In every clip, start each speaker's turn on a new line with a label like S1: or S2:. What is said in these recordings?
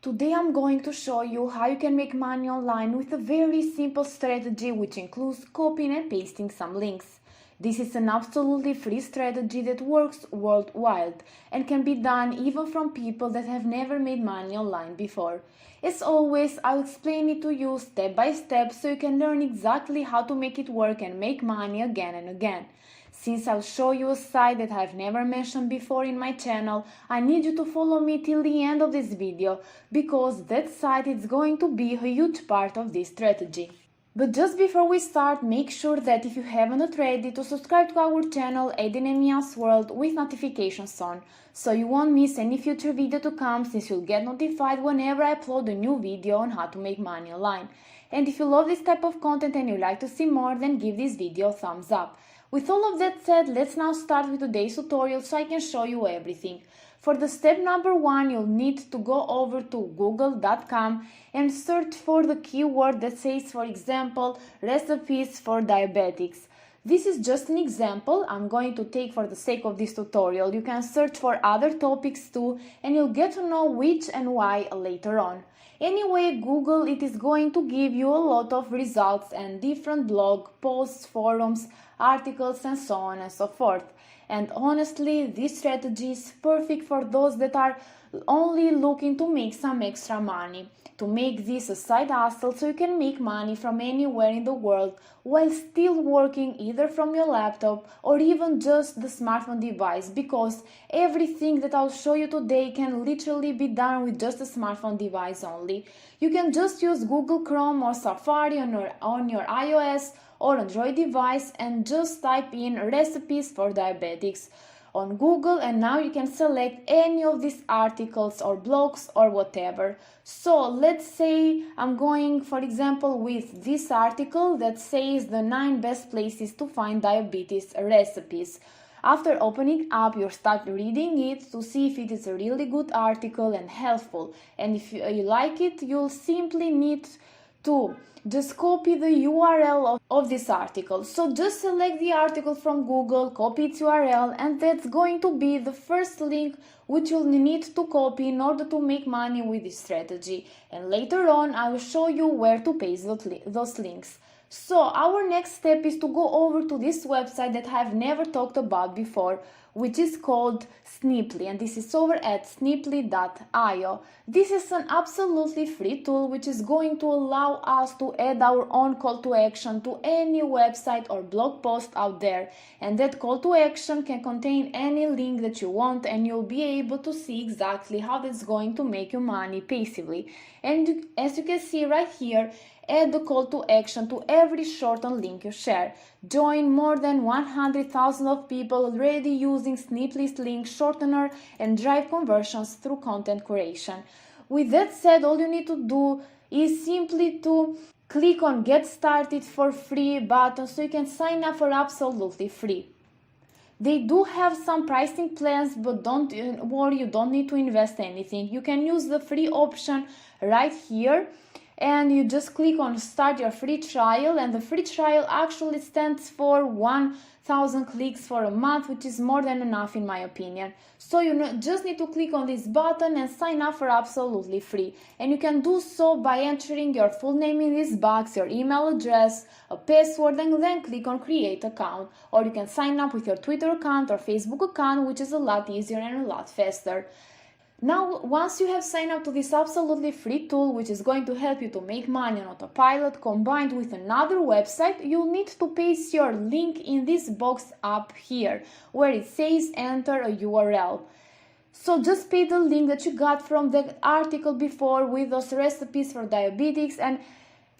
S1: Today I'm going to show you how you can make money online with a very simple strategy which includes copying and pasting some links. This is an absolutely free strategy that works worldwide and can be done even from people that have never made money online before. As always, I'll explain it to you step by step so you can learn exactly how to make it work and make money again and again. Since I'll show you a site that I've never mentioned before in my channel, I need you to follow me till the end of this video, because that site is going to be a huge part of this strategy. But just before we start, make sure that if you haven't already, to subscribe to our channel Aiden and Mia's World with notifications on, so you won't miss any future video to come, since you'll get notified whenever I upload a new video on how to make money online. And if you love this type of content and you'd like to see more, then give this video a thumbs up. With all of that said, let's now start with today's tutorial so I can show you everything. For the step number 1, you'll need to go over to google.com and search for the keyword that says, for example, recipes for diabetics. This is just an example I'm going to take for the sake of this tutorial. You can search for other topics too, and you'll get to know which and why later on. Anyway, Google, it is going to give you a lot of results and different blog posts, forums, articles and so on and so forth. And honestly, this strategy is perfect for those that are only looking to make some extra money, to make this a side hustle so you can make money from anywhere in the world while still working either from your laptop or even just the smartphone device, because everything that I'll show you today can literally be done with just a smartphone device only. You can just use Google Chrome or Safari on your iOS or Android device and just type in recipes for diabetics on Google, and now you can select any of these articles or blogs or whatever. So let's say I'm going, for example, with this article that says the 9 best places to find diabetes recipes. After opening up, you start reading it to see if it is a really good article and helpful, and if you like it, you'll simply need to just copy the URL of this article. So just select the article from Google, copy its URL, and that's going to be the first link which you'll need to copy in order to make money with this strategy. And later on I will show you where to paste those links. So our next step is to go over to this website that I've never talked about before, which is called Sniply, and this is over at sniply.io. This is an absolutely free tool which is going to allow us to add our own call to action to any website or blog post out there, and that call to action can contain any link that you want, and you'll be able to see exactly how that's going to make you money passively. And as you can see right here, add the call to action to every shortened link you share. Join more than 100,000 of people already using Sniply's link shortener and drive conversions through content creation. With that said, all you need to do is simply to click on Get Started for Free button so you can sign up for absolutely free. They do have some pricing plans, but don't worry, you don't need to invest anything. You can use the free option right here, and you just click on Start Your Free Trial, and the free trial actually stands for 1,000 clicks for a month, which is more than enough in my opinion. So you just need to click on this button and sign up for absolutely free. And you can do so by entering your full name in this box, your email address, a password, and then click on Create Account. Or you can sign up with your Twitter account or Facebook account, which is a lot easier and a lot faster. Now, once you have signed up to this absolutely free tool, which is going to help you to make money on autopilot combined with another website, you'll need to paste your link in this box up here, where it says enter a URL. So just paste the link that you got from the article before with those recipes for diabetics, and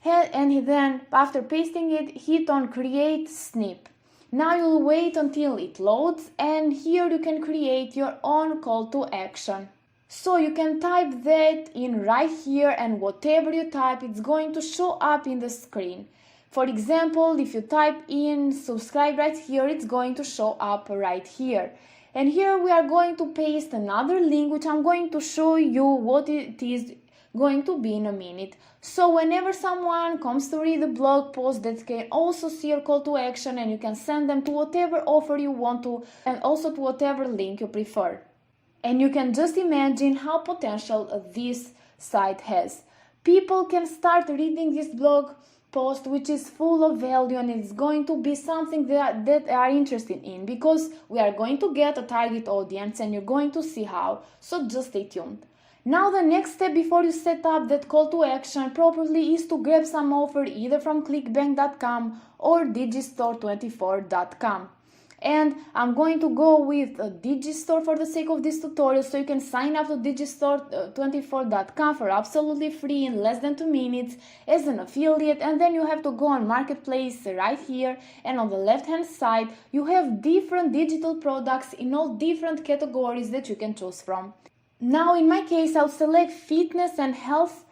S1: then after pasting it, hit on Create Snip. Now you'll wait until it loads, and here you can create your own call to action. So you can type that in right here, and whatever you type, it's going to show up in the screen. For example, if you type in subscribe right here, it's going to show up right here. And here we are going to paste another link, which I'm going to show you what it is going to be in a minute. So whenever someone comes to read the blog post, that can also see your call to action, and you can send them to whatever offer you want to, and also to whatever link you prefer. And you can just imagine how potential this site has. People can start reading this blog post, which is full of value, and it's going to be something that they are interested in, because we are going to get a target audience and you're going to see how. So just stay tuned. Now the next step before you set up that call to action properly is to grab some offer either from clickbank.com or digistore24.com. And I'm going to go with Digistore for the sake of this tutorial, so you can sign up to digistore24.com for absolutely free in less than 2 minutes as an affiliate, and then you have to go on Marketplace right here, and on the left hand side you have different digital products in all different categories that you can choose from. Now in my case I'll select fitness and health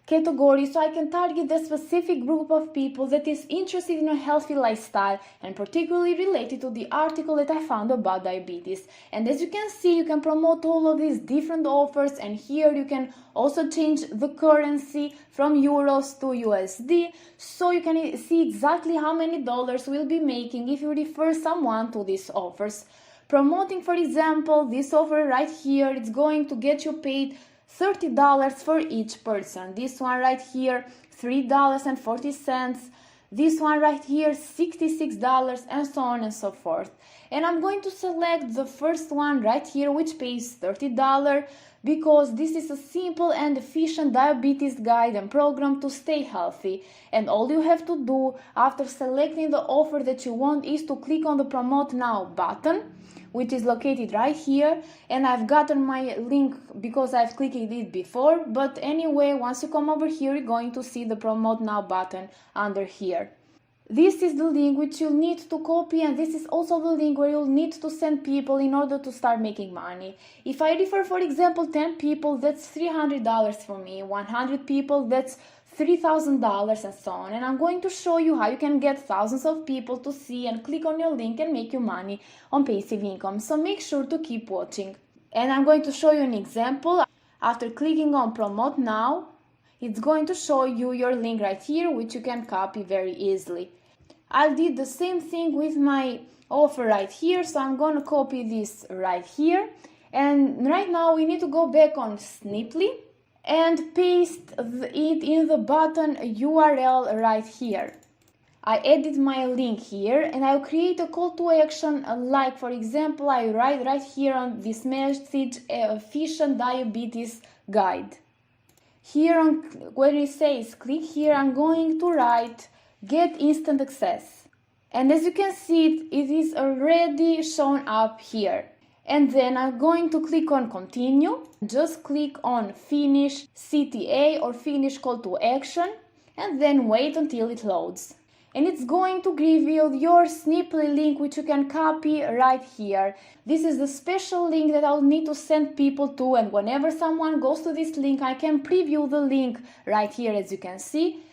S1: category, so I can target the specific group of people that is interested in a healthy lifestyle and particularly related to the article that I found about diabetes. And as you can see, you can promote all of these different offers, and here you can also change the currency from euros to USD, so you can see exactly how many dollars we'll be making if you refer someone to these offers. Promoting, for example, this offer right here, it's going to get you paid $30 for each person. This one right here, $3.40. This one right here, $66, and so on and so forth. And I'm going to select the first one right here, which pays $30, because this is a simple and efficient diabetes guide and program to stay healthy. And all you have to do after selecting the offer that you want is to click on the Promote Now button, which is located right here, and I've gotten my link because I've clicked it before, but anyway, once you come over here, you're going to see the Promote Now button under here. This is the link which you'll need to copy, and this is also the link where you'll need to send people in order to start making money. If I refer, for example, 10 people, that's $300 for me, 100 people, that's $3,000, and so on. And I'm going to show you how you can get thousands of people to see and click on your link and make you money on passive income. So make sure to keep watching. And I'm going to show you an example. After clicking on Promote Now, it's going to show you your link right here, which you can copy very easily. I did the same thing with my offer right here, so I'm going to copy this right here. And right now we need to go back on Sniply and paste it in the button URL right here. I edit my link here, and I'll create a call to action, like for example I write right here on this message, efficient diabetes guide. Here on where it says click here, I'm going to write get instant access, and as you can see it is already shown up here. And then I'm going to click on continue, just click on finish CTA or finish call to action, and then wait until it loads. And it's going to give you your Sniply link, which you can copy right here. This is the special link that I'll need to send people to, and whenever someone goes to this link I can preview the link right here, as you can see,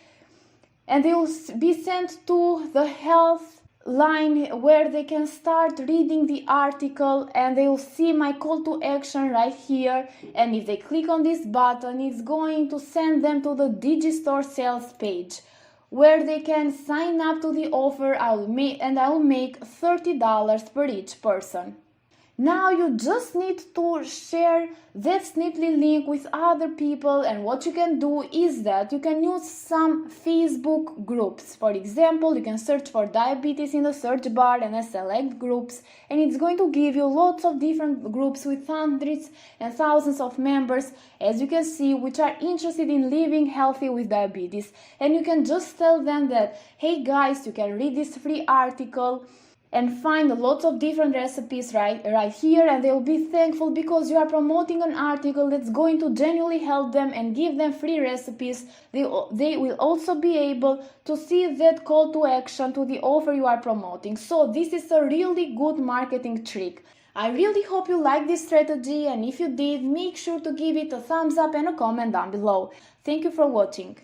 S1: and they will be sent to the health line where they can start reading the article, and they will see my call to action right here. And if they click on this button, it's going to send them to the Digistore sales page where they can sign up to the offer I'll make $30 per each person. Now you just need to share that Sniply link with other people, and what you can do is that you can use some Facebook groups. For example, you can search for diabetes in the search bar and then select groups, and it's going to give you lots of different groups with hundreds and thousands of members, as you can see, which are interested in living healthy with diabetes. And you can just tell them that, hey guys, you can read this free article and find lots of different recipes right here, and they will be thankful because you are promoting an article that's going to genuinely help them and give them free recipes. They will also be able to see that call to action to the offer you are promoting. So this is a really good marketing trick. I really hope you like this strategy, and if you did, make sure to give it a thumbs up and a comment down below. Thank you for watching.